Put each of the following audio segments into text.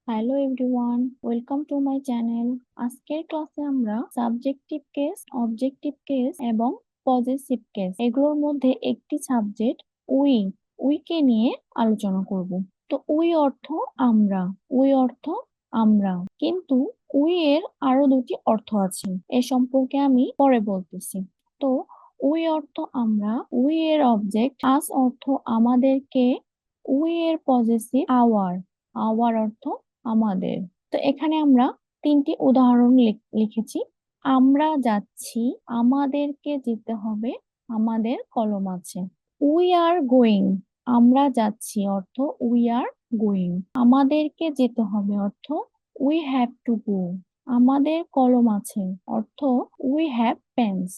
Hello everyone, welcome to my channel. আজকের ক্লাসে আমরা সাবজেক্টিভ কেস, অবজেক্টিভ কেস এবং পজেসিভ কেস এগুলোর মধ্যে একটি সাবজেক্ট উই উইকে নিয়ে আলোচনা করব। তো উই অর্থ আমরা, উই অর্থ আমরা, কিন্তু উই এর আরো দুটি অর্থ আছে, এ সম্পর্কে আমি পরে বলতেছি। তো উই অর্থ আমরা, উই এর অবজেক্ট আস অর্থ আমাদেরকে, উই এর পজেসিভ আওয়ার, আওয়ার অর্থ আমাদের। তো এখানে আমরা তিনটি উদাহরণ লিখেছি। আমরা যাচ্ছি, আমাদেরকে যেতে হবে, আমাদের কলম আছে। উই আর গোয়িং, আমরা যাচ্ছি অর্থ উই আর গোয়িং। আমাদেরকে যেতে হবে অর্থ উই হ্যাভ টু গো। আমাদের কলম আছে অর্থ উই হ্যাভ পেন্স।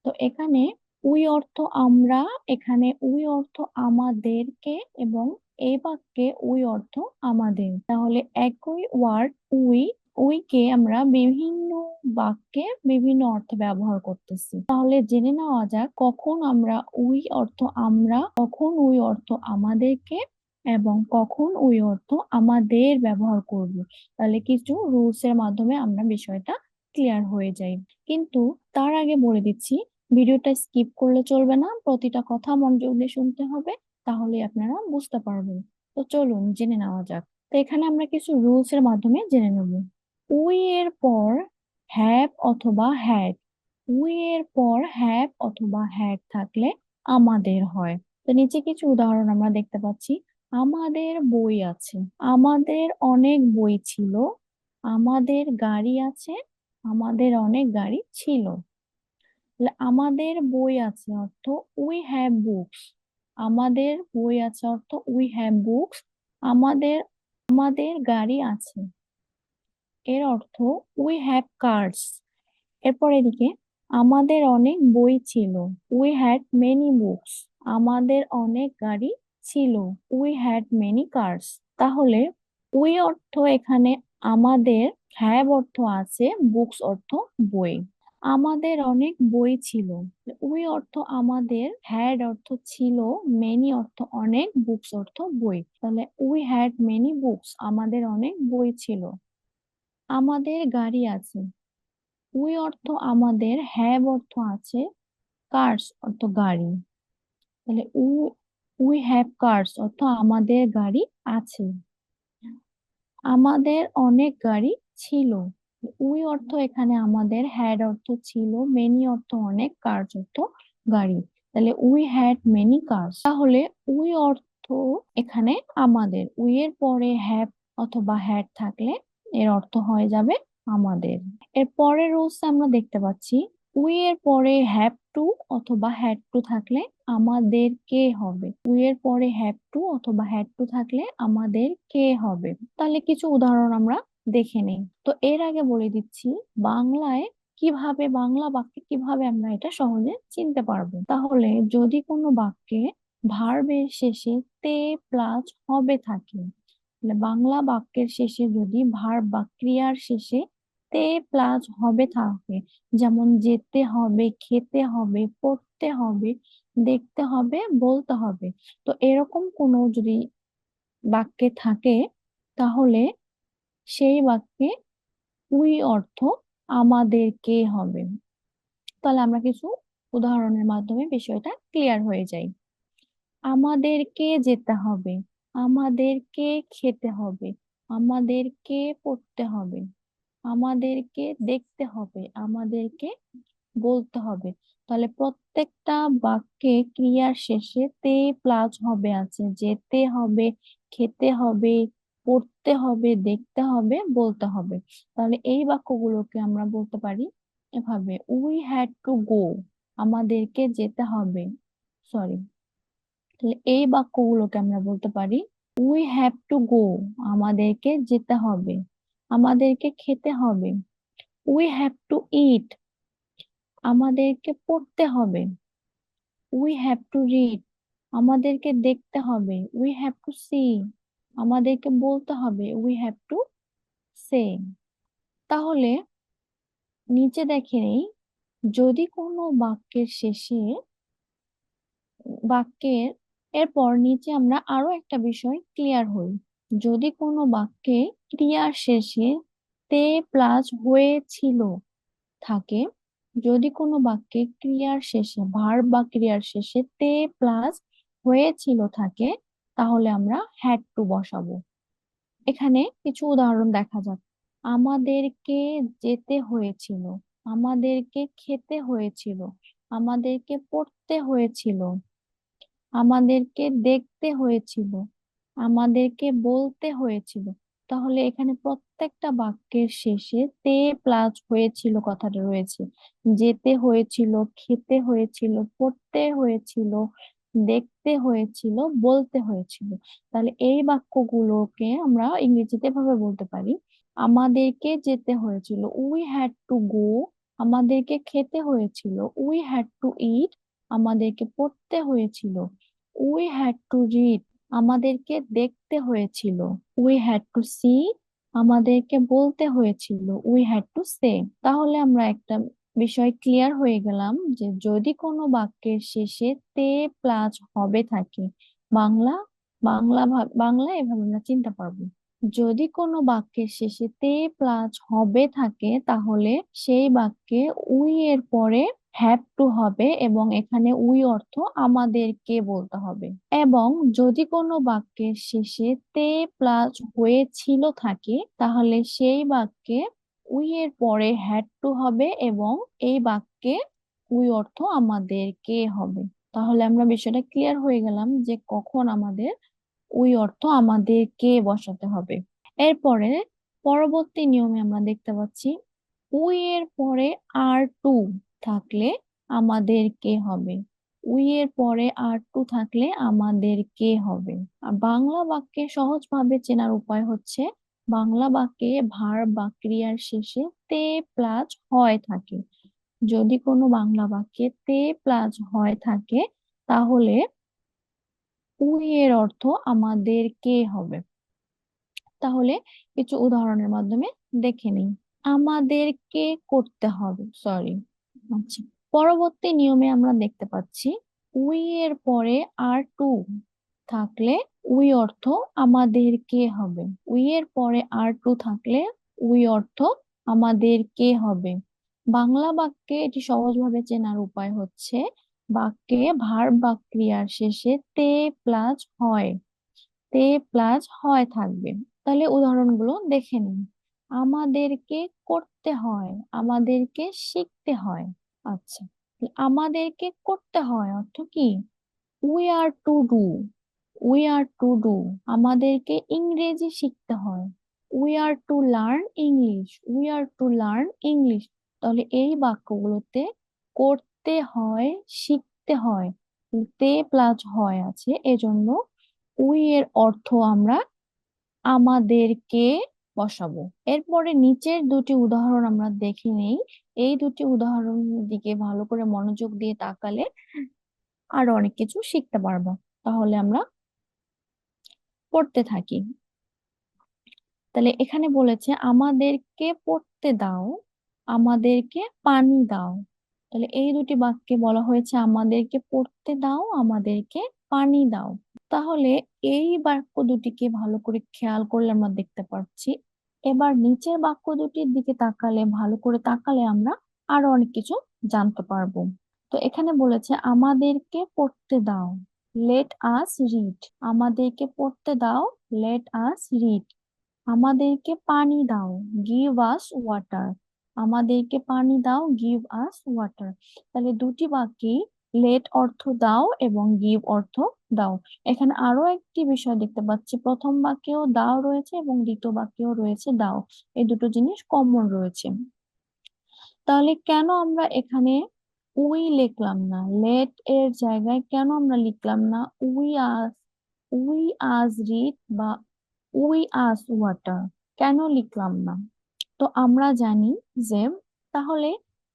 তো এখানে উই অর্থ আমরা, এখানে উই অর্থ আমাদেরকে, এবং এই বাক্যে উই অর্থ আমাদের। তাহলে একই ওয়ার্ড উই, উইকে আমরা বিভিন্ন বাক্যে বিভিন্ন অর্থে ব্যবহার করতেছি। তাহলে জেনে নেওয়া যাক কখন আমরা উই অর্থ আমরা, কখন উই অর্থ আমাদেরকে, এবং কখন উই অর্থ আমাদের ব্যবহার করব। তাহলে কিছু রুলস এর মাধ্যমে আমরা বিষয়টা ক্লিয়ার হয়ে যাই। কিন্তু তার আগে বলে দিচ্ছি, ভিডিওটা স্কিপ করলে চলবে না, প্রতিটা কথা মনোযোগ দিয়ে শুনতে হবে, তাহলে আপনারা বুঝতে পারবেন। তো চলুন জেনে নেওয়া যাক। তো এখানে আমরা কিছু রুলস এর মাধ্যমে জেনে নেব। উই এর পর হ্যাভ অথবা হ্যাড, উই এর পর হ্যাভ অথবা হ্যাড থাকলে আমাদের হয়। তো নিচে কিছু উদাহরণ আমরা দেখতে পাচ্ছি। আমাদের বই আছে, আমাদের অনেক বই ছিল, আমাদের গাড়ি আছে, আমাদের অনেক গাড়ি ছিল। তাহলে আমাদের বই আছে অর্থ উই হ্যাভ বুকস, আমাদের বই আছে অর্থ উই হ্যাভ বুকস। আমাদের আমাদের গাড়ি আছে এর অর্থ উই হ্যাভ কার্স। এরপর এদিকে আমাদের অনেক বই ছিল, উই হ্যাড মেনি বুকস। আমাদের অনেক গাড়ি ছিল, উই হ্যাড মেনি কার্স। তাহলে উই অর্থ এখানে আমাদের, হ্যাভ অর্থ আছে, বুকস অর্থ বই। আমাদের অনেক বই ছিল, উই অর্থ আমাদের, হ্যাড অর্থ ছিল, মেনি অর্থ অনেক, বুকস অর্থ বই। তাহলে উই হ্যাড মেনি বুকস, আমাদের অনেক বই ছিল। আমাদের গাড়ি আছে, উই অর্থ আমাদের, হ্যাভ অর্থ আছে, কার্স অর্থ গাড়ি। তাহলে উই হ্যাভ কার্স অর্থ আমাদের গাড়ি আছে। আমাদের অনেক গাড়ি ছিল, উই অর্থ এখানে আমাদের, হ্যাড অর্থ ছিল, মেনি অর্থ অনেক, কার্স অর্থ গাড়ি। তাহলে উই হ্যাড মেনি কার্স। তাহলে উই অর্থ এখানে আমাদের, উই এর পরে হ্যাভ অথবা হ্যাড থাকলে এর অর্থ হয়ে যাবে আমাদের। এর পরের রুলস আমরা দেখতে পাচ্ছি, উই এর পরে হ্যাভ টু অথবা হ্যাড টু থাকলে আমাদের কে হবে। উই এর পরে হ্যাভ টু অথবা হ্যাড টু থাকলে আমাদের কে হবে। তাহলে কিছু উদাহরণ আমরা দেখে নেই। তো এর আগে বলে দিচ্ছি বাংলায় কিভাবে, বাংলা বাক্যে কিভাবে আমরা এটা সহজে চিনতে পারবো। তাহলে যদি কোনো বাক্যে ভার্বের শেষে তে প্লাস হবে থাকে, তাহলে বাংলা বাক্যের শেষে যদি ভার্ব বা ক্রিয়ার শেষে তে প্লাস হবে থাকে, যেমন যেতে হবে, খেতে হবে, পড়তে হবে, দেখতে হবে, বলতে হবে, তো এরকম কোনো যদি বাক্যে থাকে, তাহলে সেই বাক্যে উই অর্থ আমাদেরকে হবে। তাহলে আমরা কিছু উদাহরণের মাধ্যমে বিষয়টা ক্লিয়ার হয়ে যায়। আমাদেরকে যেতে হবে, আমাদেরকে খেতে হবে, আমাদেরকে পড়তে হবে, আমাদেরকে দেখতে হবে, আমাদেরকে বলতে হবে। তাহলে প্রত্যেকটা বাক্যে ক্রিয়ার শেষে তে প্লাস হবে আছে, যেতে হবে, খেতে হবে, পড়তে হবে, দেখতে হবে, বলতে হবে। তাহলে এই বাক্যগুলোকে আমরা বলতে পারি এভাবে, উই হ্যাড টু গো, আমাদেরকে যেতে হবে, সরি। তাহলে এই বাক্যগুলোকে আমরা বলতে পারি উই হ্যাভ টু গো, আমাদেরকে যেতে হবে, আমাদেরকে খেতে হবে, উই হ্যাভ টু ইট, আমাদেরকে পড়তে হবে, উই হ্যাভ টু রিড, আমাদেরকে দেখতে হবে, উই হ্যাভ টু সি, আমাদেরকে বলতে হবে, উই হ্যাভ টু সে। তাহলে নিচে দেখে নেই, যদি কোনো বাক্যের শেষে, বাক্যের এরপর নিচে আমরা আরো একটা বিষয় ক্লিয়ার হই। যদি কোনো বাক্যে ক্রিয়ার শেষে তে প্লাস হয়েছিল থাকে, যদি কোনো বাক্যে ক্রিয়ার শেষে ভার্ব বা ক্রিয়ার শেষে তে প্লাস হয়েছিল থাকে, তাহলে আমরা হ্যাড টু বসাবো। এখানে কিছু উদাহরণ দেখা যাক। আমাদেরকে যেতে হয়েছিল, আমাদেরকে খেতে হয়েছিল, আমাদেরকে পড়তে হয়েছিল, আমাদেরকে দেখতে হয়েছিল, আমাদেরকে বলতে হয়েছিল। তাহলে এখানে প্রত্যেকটা বাক্যের শেষে তে প্লাস হয়েছিল কথাটা রয়েছে। যেতে হয়েছিল, খেতে হয়েছিল, পড়তে হয়েছিল, দেখতে হয়েছিল, বলতে হয়েছিল। তাহলে এই বাক্যগুলোকে আমরা ইংরেজিতে ভাবে বলতে পারি, আমাদেরকে যেতে হয়েছিল, উই হ্যাড টু গো। আমাদেরকে খেতে হয়েছিল, উই হ্যাড টু ইট। আমাদেরকে পড়তে হয়েছিল, উই হ্যাড টু রিড। আমাদেরকে দেখতে হয়েছিল, উই হ্যাড টু সি। আমাদেরকে বলতে হয়েছিল, উই হ্যাড টু সে। তাহলে আমরা একটা বিষয় ক্লিয়ার হয়ে গেলাম যে যদি কোনো বাক্যের শেষে তে প্লাস হবে থাকে, বাংলা বাংলা এভাবে আমরা চিনতে পারবো। যদি কোনো বাক্যের শেষে তে প্লাস হবে থাকে, তাহলে সেই বাক্যে উই এর পরে হ্যাভ টু হবে এবং এখানে উই অর্থ আমাদেরকে বলতে হবে। এবং যদি কোনো বাক্যের শেষে তে প্লাস হয়েছিল থাকে, তাহলে সেই বাক্যে উই এর পরে হ্যাড টু হবে এবং এই বাক্যে উই অর্থ আমাদেরকে হবে। তাহলে আমরা বিষয়টা ক্লিয়ার হয়ে গেলাম যে কখন আমাদের উই অর্থ আমাদেরকে বসাতে হবে। এরপরে পরবর্তী নিয়মে আমরা দেখতে পাচ্ছি, উই এর পরে আর টু থাকলে আমাদের কে হবে। উই এর পরে আর টু থাকলে আমাদের কে হবে। আর বাংলা বাক্যে সহজভাবে চেনার উপায় হচ্ছে, বাংলা বাক্যে ভার্ব বা ক্রিয়ার শেষে তে প্লাস হয় থাকে। যদি কোনো বাংলা বাক্যে তে প্লাস হয় থাকে, তাহলে উই এর অর্থ আমাদের কে হবে। তাহলে কিছু উদাহরণের মাধ্যমে দেখে নিই। আমাদেরকে করতে হবে, সরি। আচ্ছা, পরবর্তী নিয়মে আমরা দেখতে পাচ্ছি, উই এর পরে আর টু থাকলে উই অর্থ আমাদেরকে হবে। উই এর পরে আর টু থাকলে উই অর্থ আমাদেরকে হবে। বাংলা বাক্যে এটি সহজভাবে চেনার উপায় হচ্ছে, বাক্যে ভার্ব বা ক্রিয়ার শেষে তে প্লাস হয়, তে প্লাস হয় থাকবে। তাহলে উদাহরণগুলো দেখে নিন। আমাদেরকে করতে হয়, আমাদেরকে শিখতে হয়। আচ্ছা, আমাদেরকে করতে হয় অর্থ কি? We are to do, we are to do. আমাদেরকে ইংরেজি শিখতে হয়, we are to learn English, we are to learn English. তাহলে এই বাক্যগুলোতে করতে হয়, শিখতে হয়, তে প্লাস হয় আছে, এজন্য উই এর অর্থ আমরা আমাদেরকে বসাবো। এরপরে নিচের দুটি উদাহরণ আমরা দেখে নেই। এই দুটি উদাহরণের দিকে ভালো করে মনোযোগ দিয়ে তাকালে আরো অনেক কিছু শিখতে পারবো। তাহলে আমরা পড়তে থাকি। তাহলে এখানে বলেছে, আমাদেরকে পড়তে দাও, আমাদেরকে পানি দাও। তাহলে এই দুটি বাক্যে বলা হয়েছে আমাদেরকে পড়তে দাও, আমাদেরকে পানি দাও। তাহলে এই বাক্য দুটিকে ভালো করে খেয়াল করলে আমরা দেখতে পাচ্ছি। এবার নিচের বাক্য দুটির দিকে তাকালে, ভালো করে তাকালে আমরা আরো অনেক কিছু জানতে পারবো। তো এখানে বলেছে আমাদেরকে পড়তে দাও, লেট আস রিড। আমাদেরকে পড়তে দাও, লেট আস রিড। আমাদেরকে পানি দাও, গিভ আস ওয়াটার। আমাদেরকে পানি দাও, গিভ আস ওয়াটার। তাহলে দুটি বাক্যেই লেট অর্থ দাও এবং গিভ অর্থ দাও। এখানে আরো একটি বিষয় দেখতে পাচ্ছি, প্রথম বাক্যেও দাও রয়েছে এবং দ্বিতীয় বাক্যেও রয়েছে দাও। এই দুটো জিনিস কমন রয়েছে। তাহলে কেন আমরা এখানে উই লিখলাম না, লেট এর জায়গায় কেন আমরা লিখলাম না উই আজ রিড বা উই আজ ওয়াটার, কেন লিখলাম না? তো আমরা জানি যে, তাহলে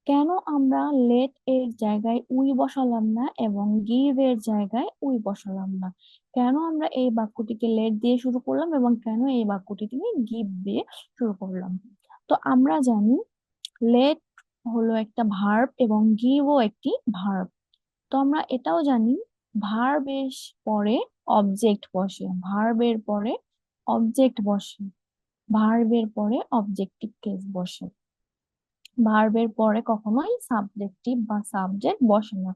কেন আমরা লেট এর জায়গায় উই বসালাম না এবং গিভ এর জায়গায় উই বসালাম না? কেন আমরা এই বাক্যটিকে লেট দিয়ে শুরু করলাম এবং কেন এই বাক্যটিকে গিভ দিয়ে শুরু করলাম? তো আমরা জানি লেট হলো একটা ভার্ব এবং গিভও একটি ভার্ব। তো আমরা এটাও জানি ভার্বের পরে অবজেক্ট বসে, ভার্বের পরে অবজেক্ট বসে। ভার্বের পরে অবজেক্টিভ কেস বসে। ভার্বের পরে কখনোই সাবজেক্টিভ বা সাবজেক্ট বসে না।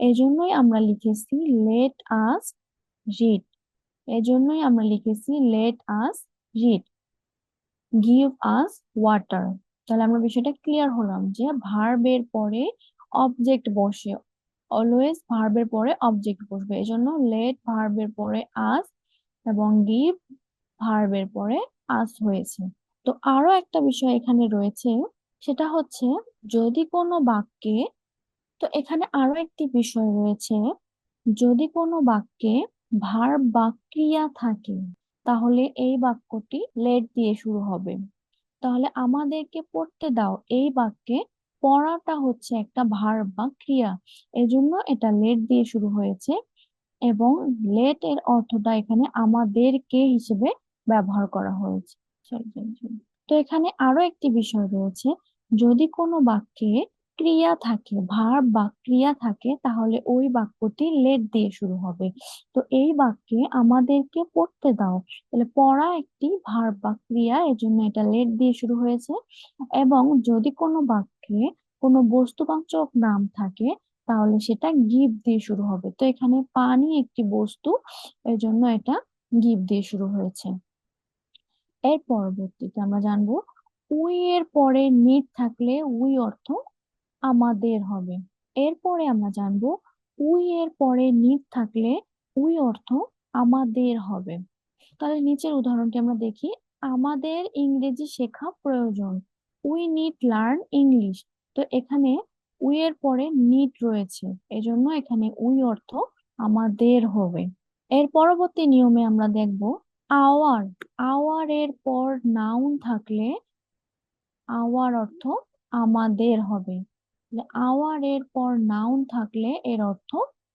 এজন্যই আমরা লিখেছি লেট আস রিড। এজন্যই আমরা লিখেছি let us read, give us water. তাহলে আমরা বিষয়টা ক্লিয়ার হলাম যে ভার্বের পরে অবজেক্ট বসে, অলওয়েজ ভার্বের পরে অবজেক্ট বসবে। এজন্য লেট ভার্বের পরে আস এবং গিভ ভার্বের পরে আস হয়েছে। তো আরো একটা বিষয় এখানে রয়েছে, সেটা হচ্ছে যদি কোনো বাক্যে, তো এখানে আরো একটি বিষয় রয়েছে, যদি কোনো বাক্যে ভার্ব বা ক্রিয়া থাকে তাহলে এই বাক্যটি লেট দিয়ে শুরু হবে। তাহলে আমাদেরকে পড়তে দাও এই বাক্যে, পড়াটা হচ্ছে একটা ভার্ব বা ক্রিয়া, এজন্য এটা লেট দিয়ে শুরু হয়েছে এবং লেট এর অর্থটা এখানে আমাদেরকে হিসেবে ব্যবহার করা হয়েছে। Sorry, sorry, sorry. তো এখানে আরো একটি বিষয় রয়েছে, যদি কোনো বাক্যে ক্রিয়া থাকে, ভার্ব বা ক্রিয়া থাকে, তাহলে ওই বাক্যটি লেট দিয়ে শুরু হবে। তো এই বাক্যে আমাদেরকে পড়তে দাও, তাহলে পড়া একটি ভার্ব বা ক্রিয়া, এজন্য এটা লেট দিয়ে শুরু হয়েছে। এবং যদি কোনো বাক্যে কোনো বস্তুবাচক নাম থাকে তাহলে সেটা গিভ দিয়ে শুরু হবে। তো এখানে পানি একটি বস্তু, এজন্য এটা গিভ দিয়ে শুরু হয়েছে। এর পরবর্তীতে আমরা জানবো উই এর পরে নিড থাকলে উই অর্থ আমাদের হবে। এরপরে আমরা জানবো উই এর পরে নিড থাকলে উই অর্থ আমাদের হবে। তাহলে নিচের উদাহরণটি আমরা দেখি, আমাদের ইংরেজি শেখা প্রয়োজন, উই নিড লার্ন ইংলিশ। তো এখানে উই এর পরে নিড রয়েছে, এজন্য এখানে উই অর্থ আমাদের হবে। এর পরবর্তী নিয়মে আমরা দেখব আওয়ার। আওয়ার এর পর নাউন থাকলে আওয়ার অর্থ আমাদের হবে। আওয়ার এর পর নাউন থাকলে এর অর্থ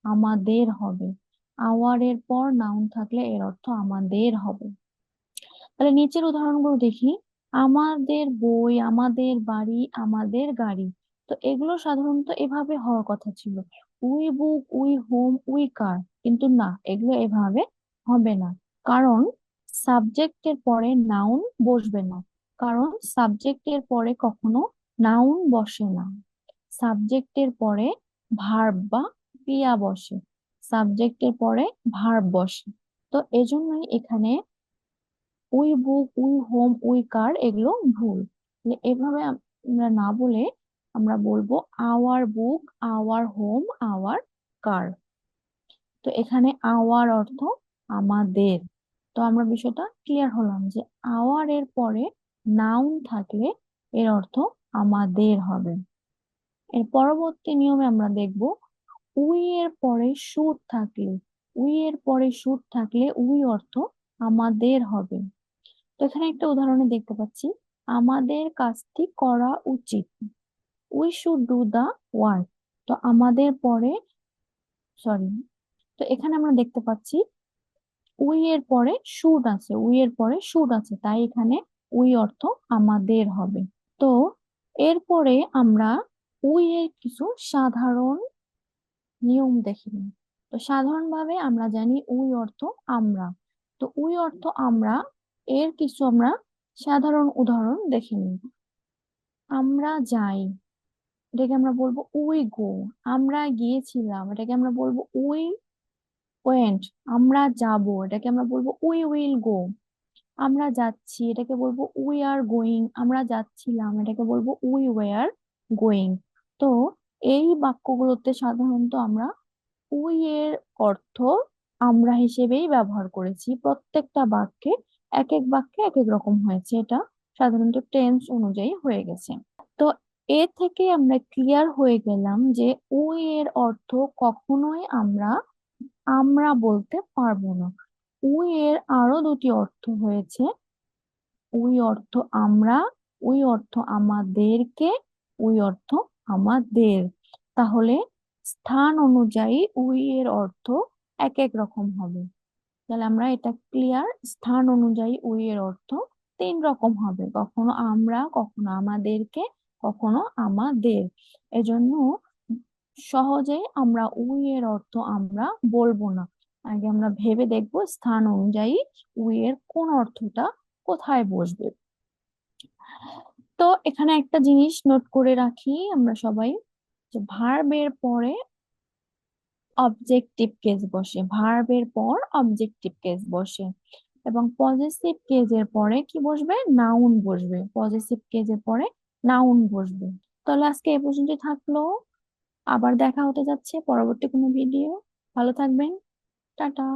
আমাদের হবে। আওয়ার এর পর নাউন থাকলে এর অর্থ আমাদের হবে। তাহলে নিচের উদাহরণগুলো দেখি, আমাদের বই, আমাদের বাড়ি, আমাদের গাড়ি। তো এগুলো সাধারণত এভাবে হওয়ার কথা ছিল, we book, we home, we car, কিন্তু না, এগুলো এভাবে হবে না। কারণ সাবজেক্টের পরে নাউন বসবে না। কারণ সাবজেক্টের পরে কখনো নাউন বসে না, সাবজেক্টের পরে ভার্ব বা ক্রিয়া বসে, সাবজেক্টের পরে ভার্ব বসে। তো এজন্যই এখানে we book, we home, we car এগুলো ভুল। তাহলে এভাবে আমরা না বলে আমরা বলবো our book, our home, our car. তো এখানে আওয়ার অর্থ আমাদের। তো আমরা বিষয়টা ক্লিয়ার হলাম যে আওয়ার এর পরে নাউন থাকলে এর অর্থ আমাদের হবে। এর পরবর্তী নিয়মে আমরা দেখব উই এর পরে শুড থাকলে, উই এর পরে শুড থাকলে উই অর্থ আমাদের হবে। তো এখানে একটা উদাহরণে দেখতে পাচ্ছি, আমাদের কাজটি করা উচিত, we should do the work. তো আমাদের পরে, সরি, তো এখানে আমরা দেখতে পাচ্ছি উই এর পরে শুড আছে, উই এর পরে শুড আছে, তাই এখানে উই অর্থ আমাদের হবে। তো এরপরে আমরা উই এর কিছু সাধারণ নিয়ম দেখে নিই। তো সাধারণভাবে আমরা জানি উই অর্থ আমরা। তো উই অর্থ আমরা এর কিছু আমরা সাধারণ উদাহরণ দেখে নিই। আমরা যাই, এটাকে আমরা বলবো উই গো। আমরা গিয়েছিলাম, এটাকে আমরা বলবো উই ওয়েন্ট। আমরা যাব, এটাকে আমরা বলবো উই উইল গো। আমরা যাচ্ছি, এটাকে বলবো উই আর গোয়িং। আমরা যাচ্ছিলাম, এটাকে বলবো উই ওয়ার গোয়িং। তো এই বাক্যগুলোতে সাধারণত আমরা উই এর অর্থ আমরা হিসেবেই ব্যবহার করেছি। প্রত্যেকটা বাক্যে এক এক বাক্যে এক এক রকম হয়েছে, এটা সাধারণত টেন্স অনুযায়ী হয়ে গেছে। তো এ থেকে আমরা ক্লিয়ার হয়ে গেলাম যে উই এর অর্থ কখনোই আমরা আমরা বলতে পারবো না। উই এর আরো দুটি অর্থ হয়েছে, উই অর্থ আমরা, উই অর্থ আমাদেরকে, উই অর্থ আমাদের। তাহলে স্থান অনুযায়ী উই এর অর্থ এক এক রকম হবে। তাহলে আমরা এটা ক্লিয়ার, স্থান অনুযায়ী উই এর অর্থ তিন রকম হবে, কখনো আমরা, কখনো আমাদেরকে, কখনো আমাদের। এজন্য সহজেই আমরা উই এর অর্থ আমরা বলবো না, আগে আমরা ভেবে দেখবো স্থান অনুযায়ী উই এর কোন অর্থটা কোথায় বসবে। তো এখানে একটা জিনিস নোট করে রাখি আমরা সবাই, যে ভার্বের পরে অবজেক্টিভ কেস বসে, ভার্বের পর অবজেক্টিভ কেস বসে, এবং পজেসিভ কেজের পরে কি বসবে, নাউন বসবে, পজেসিভ কেজের পরে নাউন বসবে। তাহলে আজকে এ পর্যন্ত থাকলো, আবার দেখা হতে যাচ্ছে পরবর্তী কোনো ভিডিও। ভালো থাকবেন, টাটা।